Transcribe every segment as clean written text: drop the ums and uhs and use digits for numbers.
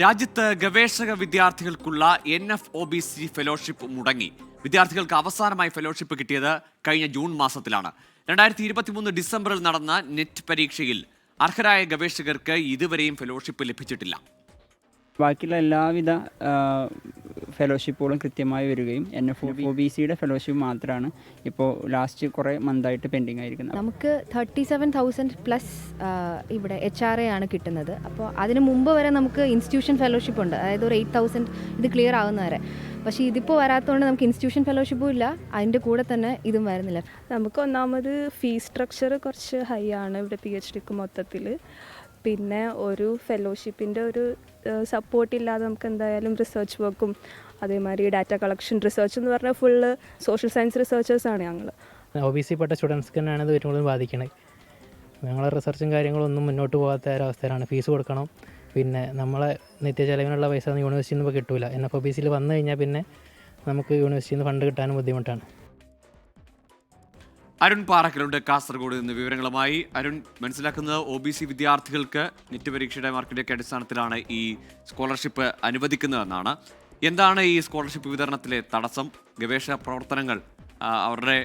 രാജ്യത്ത് ഗവേഷക വിദ്യാർത്ഥികൾക്കുള്ള NFOBC ഫെലോഷിപ്പ് മുടങ്ങി. വിദ്യാർത്ഥികൾക്ക് അവസാനമായി ഫെലോഷിപ്പ് കിട്ടിയത് കഴിഞ്ഞ ജൂൺ മാസത്തിലാണ്. 2023 ഡിസംബറിൽ നടന്ന നെറ്റ് പരീക്ഷയിൽ അർഹരായ ഗവേഷകർക്ക് ഇതുവരെയും ഫെലോഷിപ്പ് ലഭിച്ചിട്ടില്ല. ബാക്കിയുള്ള എല്ലാവിധ ഫെലോഷിപ്പുകളും കൃത്യമായി വരികയും NFOBCയുടെ ഫെലോഷിപ്പ് മാത്രമാണ് ഇപ്പോൾ ലാസ്റ്റ് കുറേ മന്തായിട്ട് പെൻഡിങ് ആയിരിക്കുന്നത്. നമുക്ക് 37,000 പ്ലസ് ഇവിടെ HRA ആണ് കിട്ടുന്നത്. അപ്പോൾ അതിന് മുമ്പ് വരെ നമുക്ക് ഇൻസ്റ്റിറ്റ്യൂഷൻ ഫെലോഷിപ്പ് ഉണ്ട്, അതായത് ഒരു 8,000 ഇത് ക്ലിയർ ആവുന്നവരെ. പക്ഷേ ഇതിപ്പോൾ വരാത്തതുകൊണ്ട് നമുക്ക് ഇൻസ്റ്റിറ്റ്യൂഷൻ ഫെലോഷിപ്പും ഇല്ല, അതിൻ്റെ കൂടെ തന്നെ ഇതും വരുന്നില്ല. നമുക്ക് ഒന്നാമത് ഫീസ് സ്ട്രക്ചർ കുറച്ച് ഹൈ ആണ് ഇവിടെ PhDക്ക് മൊത്തത്തിൽ. പിന്നെ ഒരു ഫെലോഷിപ്പിൻ്റെ ഒരു സപ്പോർട്ട് ഇല്ലാതെ നമുക്ക് എന്തായാലും റിസർച്ച് വർക്കും അതേമാതിരി ഡാറ്റ കളക്ഷൻ റിസർച്ച് എന്ന് പറഞ്ഞാൽ ഫുള്ള് സോഷ്യൽ സയൻസ് റിസർച്ചേഴ്സാണ് ഞങ്ങൾ. OBC പെട്ട സ്റ്റുഡൻസ്ക്ക് തന്നെയാണ് ഇത് ഏറ്റവും കൂടുതൽ ബാധിക്കുന്നത്. ഞങ്ങളെ റിസർച്ചും കാര്യങ്ങളൊന്നും മുന്നോട്ട് പോകാത്ത ഒരവസ്ഥയിലാണ്. ഫീസ് കൊടുക്കണം, പിന്നെ നമ്മളെ നിത്യചെലവിനുള്ള പൈസ യൂണിവേഴ്സിറ്റിയിൽ നിന്ന് ഇപ്പോൾ കിട്ടില്ല. NFOBCയിൽ വന്നു കഴിഞ്ഞാൽ പിന്നെ നമുക്ക് യൂണിവേഴ്സിറ്റിയിൽ നിന്ന് ഫണ്ട് കിട്ടാനും ബുദ്ധിമുട്ടാണ്. അരുൺ പാറക്കലുണ്ട് കാസർഗോഡ് നിന്ന് വിവരങ്ങളുമായി. അരുൺ, മനസ്സിലാക്കുന്നത് OBC വിദ്യാർത്ഥികൾക്ക് നെറ്റ് പരീക്ഷയുടെ മാർക്കിൻ്റെയൊക്കെ അടിസ്ഥാനത്തിലാണ് ഈ സ്കോളർഷിപ്പ് അനുവദിക്കുന്നതെന്നാണ്. എന്താണ് ഈ സ്കോളർഷിപ്പ് വിതരണത്തിലെ തടസ്സം? ഗവേഷണ പ്രവർത്തനങ്ങൾ, അവരുടെ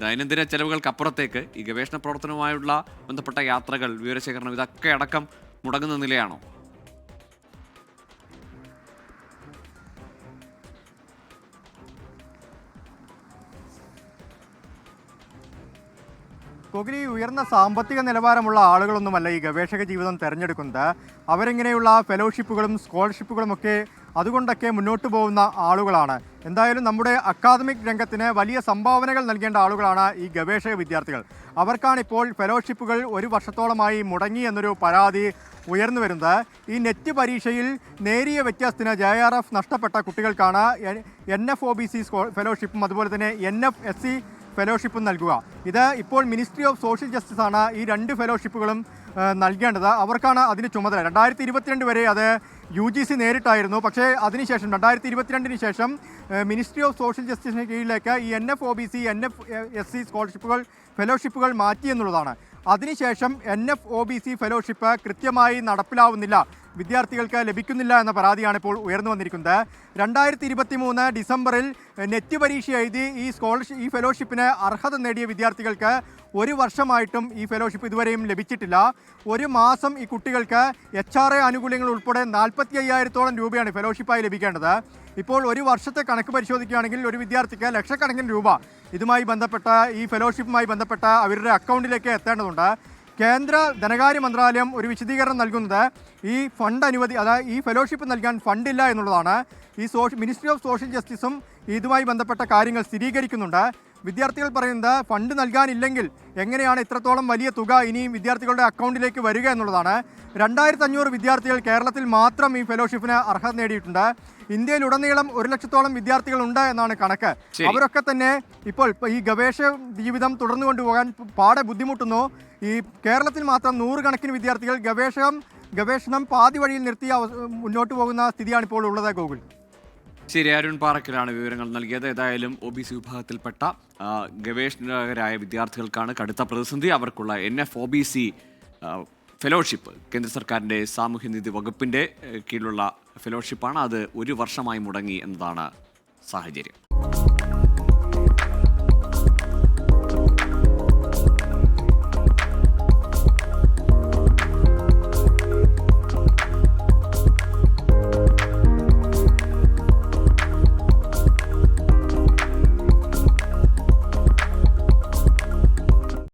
ദൈനംദിന ചെലവുകൾക്കപ്പുറത്തേക്ക് ഈ ഗവേഷണ പ്രവർത്തനവുമായുള്ള ബന്ധപ്പെട്ട യാത്രകൾ, വിവരശേഖരണം, ഇതൊക്കെ അടക്കം മുടങ്ങുന്ന നിലയാണോ? കോഹ്ലി, ഉയർന്ന സാമ്പത്തിക നിലവാരമുള്ള ആളുകളൊന്നുമല്ല ഈ ഗവേഷക ജീവിതം തിരഞ്ഞെടുക്കുന്നത്. അവരിങ്ങനെയുള്ള ഫെലോഷിപ്പുകളും സ്കോളർഷിപ്പുകളും ഒക്കെ അതുകൊണ്ടൊക്കെ മുന്നോട്ട് പോകുന്ന ആളുകളാണ്. എന്തായാലും നമ്മുടെ അക്കാദമിക് രംഗത്തിന് വലിയ സംഭാവനകൾ നൽകേണ്ട ആളുകളാണ് ഈ ഗവേഷക വിദ്യാർത്ഥികൾ. അവർക്കാണിപ്പോൾ ഫെലോഷിപ്പുകൾ ഒരു വർഷത്തോളമായി മുടങ്ങി എന്നൊരു പരാതി ഉയർന്നു വരുന്നത്. ഈ നെറ്റ് പരീക്ഷയിൽ നേരിയ വ്യത്യാസത്തിന് JRF നഷ്ടപ്പെട്ട കുട്ടികൾക്കാണ് NFOBC ഫെലോഷിപ്പും അതുപോലെ തന്നെ NFSC ഫെലോഷിപ്പും നൽകുക. ഇത് ഇപ്പോൾ മിനിസ്ട്രി ഓഫ് സോഷ്യൽ ജസ്റ്റിസ് ആണ് ഈ രണ്ട് ഫെലോഷിപ്പുകളും നൽകേണ്ടത്. അവർക്കാണ് അതിന് ചുമതല. 2022 വരെ അത് UGC നേരിട്ടായിരുന്നു. പക്ഷേ അതിനുശേഷം 2022 ശേഷം മിനിസ്ട്രി ഓഫ് സോഷ്യൽ ജസ്റ്റിസിന് കീഴിലേക്ക് ഈ NFOBC NFSC ഫെലോഷിപ്പുകൾ മാറ്റി എന്നുള്ളതാണ്. അതിനുശേഷം NFOBC ഫെലോഷിപ്പ് കൃത്യമായി നടപ്പിലാവുന്നില്ല, വിദ്യാർത്ഥികൾക്ക് ലഭിക്കുന്നില്ല എന്ന പരാതിയാണ് ഇപ്പോൾ ഉയർന്നു വന്നിരിക്കുന്നത്. 2023 ഡിസംബറിൽ നെറ്റ് പരീക്ഷ എഴുതി ഈ ഫെലോഷിപ്പിന് അർഹത നേടിയ വിദ്യാർത്ഥികൾക്ക് ഒരു വർഷമായിട്ടും ഈ ഫെലോഷിപ്പ് ഇതുവരെയും ലഭിച്ചിട്ടില്ല. ഒരു മാസം ഈ കുട്ടികൾക്ക് HRA ആനുകൂല്യങ്ങൾ ഉൾപ്പെടെ 45,000-ഓളം രൂപയാണ് ഫെലോഷിപ്പായി ലഭിക്കേണ്ടത്. ഇപ്പോൾ ഒരു വർഷത്തെ കണക്ക് പരിശോധിക്കുകയാണെങ്കിൽ ഒരു വിദ്യാർത്ഥിക്ക് ലക്ഷക്കണക്കിന് രൂപ ഇതുമായി ബന്ധപ്പെട്ട ഈ ഫെലോഷിപ്പുമായി ബന്ധപ്പെട്ട അവരുടെ അക്കൗണ്ടിലേക്ക് എത്തേണ്ടതുണ്ട്. കേന്ദ്ര ധനകാര്യ മന്ത്രാലയം ഒരു വിശദീകരണം നൽകുന്നത് ഈ ഫണ്ട് അതായത് ഈ ഫെലോഷിപ്പ് നൽകാൻ ഫണ്ടില്ല എന്നുള്ളതാണ്. ഈ മിനിസ്ട്രി ഓഫ് സോഷ്യൽ ജസ്റ്റിസും ഇതുമായി ബന്ധപ്പെട്ട കാര്യങ്ങൾ സ്ഥിരീകരിക്കുന്നുണ്ട്. വിദ്യാർത്ഥികൾ പറയുന്നത് ഫണ്ട് നൽകാനില്ലെങ്കിൽ എങ്ങനെയാണ് ഇത്രത്തോളം വലിയ തുക ഇനിയും വിദ്യാർത്ഥികളുടെ അക്കൗണ്ടിലേക്ക് വരിക എന്നുള്ളതാണ്. 2,500 വിദ്യാർത്ഥികൾ കേരളത്തിൽ മാത്രം ഈ ഫെലോഷിപ്പിന് അർഹത നേടിയിട്ടുണ്ട്. ഇന്ത്യയിലുടനീളം 1,00,000-ഓളം വിദ്യാർത്ഥികളുണ്ട് എന്നാണ് കണക്ക്. അവരൊക്കെ തന്നെ ഇപ്പോൾ ഈ ഗവേഷക ജീവിതം തുടർന്നു കൊണ്ടുപോകാൻ പാടെ ബുദ്ധിമുട്ടുന്നു. ഈ കേരളത്തിൽ മാത്രം 100 കണക്കിന് വിദ്യാർത്ഥികൾ ഗവേഷണം പാതി വഴിയിൽ നിർത്തി മുന്നോട്ട് പോകുന്ന സ്ഥിതിയാണ് ഇപ്പോൾ ഉള്ളത്. ഗോകുൽ, ശരി, അരുൺ പാറക്കലാണ് വിവരങ്ങൾ നൽകിയത്. ഏതായാലും OBC വിഭാഗത്തിൽപ്പെട്ട ഗവേഷകരായ വിദ്യാർത്ഥികൾക്കാണ് കടുത്ത പ്രതിസന്ധി. അവർക്കുള്ള NFOBC ഫെലോഷിപ്പ് കേന്ദ്ര സർക്കാരിൻ്റെ സാമൂഹ്യനീതി വകുപ്പിൻ്റെ കീഴിലുള്ള ഫെലോഷിപ്പാണ്. അത് ഒരു വർഷമായി മുടങ്ങി എന്നതാണ് സാഹചര്യം.